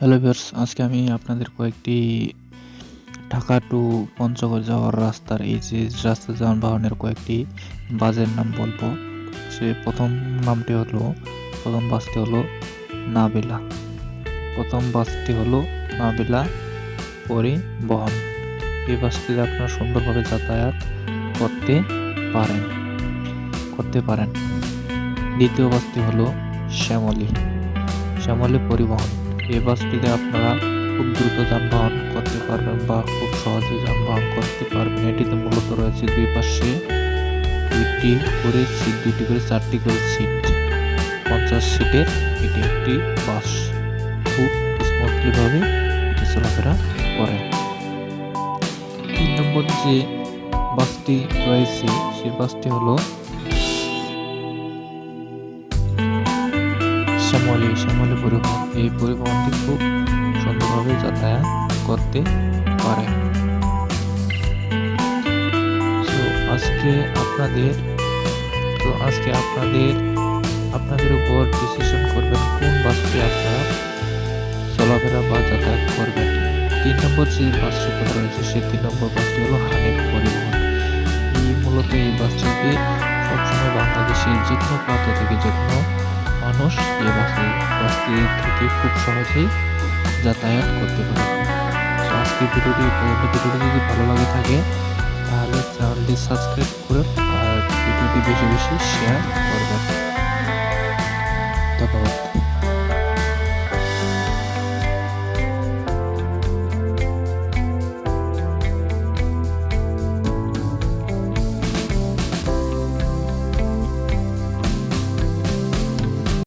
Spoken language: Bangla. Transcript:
হ্যালো ভিউয়ার্স, আজকে আমি আপনাদের কয়েকটি ঢাকা টু পঞ্চগড় যাওয়ার রাস্তার এই যে রাস্তা যানবাহনের কয়েকটি বাসের নাম বলবো। প্রথম বাসটি হলো নাবিলা। প্রথম বাসটি হলো নাবিলা পরিবহন। এই বাসটিতে আপনারা সুন্দরভাবে যাতায়াত করতে পারেন। দ্বিতীয় বাসটি হলো শ্যামলী পরিবহন। এই বাসটিতে আপনারা খুব দ্রুত যানবাহন করতে পারবেন বা খুব সহজে যানবাহন করতে পারবেন। এটিতে মূলত রয়েছে দুই পাশে দুইটি করে 4টি করে সিট, 50 সিটের এটি একটি বাস। খুব স্মুথলি ভাবে এটি চলাফেরা করে। 3 নম্বর যে বাসটি রয়েছে সেই বাসটি হলো শ্যামলী পরিবহন। এই পরিবহনটি খুব সুন্দরভাবে যাতায়াত করতে পারে। আজকে আপনাদের উপর ডিসিশন করবেন কোন বাসটি আপনারা চলাফেরা বা যাতায়াত করবেন। 3 নম্বর যে বাসটি রয়েছে সেই 3 নম্বর বাসটি হলো হানিফ পরিবহন। মূলত এই বাসটিতে সবসময় বাংলাদেশের যে কোনো প্রান্ত থেকে যে কোনো মানুষ এই বাসটি থেকে খুব সহজেই যাতায়াত করতে পারে। আজকে ভিডিওটি যদি ভালো লাগে থাকে তাহলে চ্যানেলটি সাবস্ক্রাইব করে আর ভিডিওটি বেশি বেশি শেয়ার করবেন।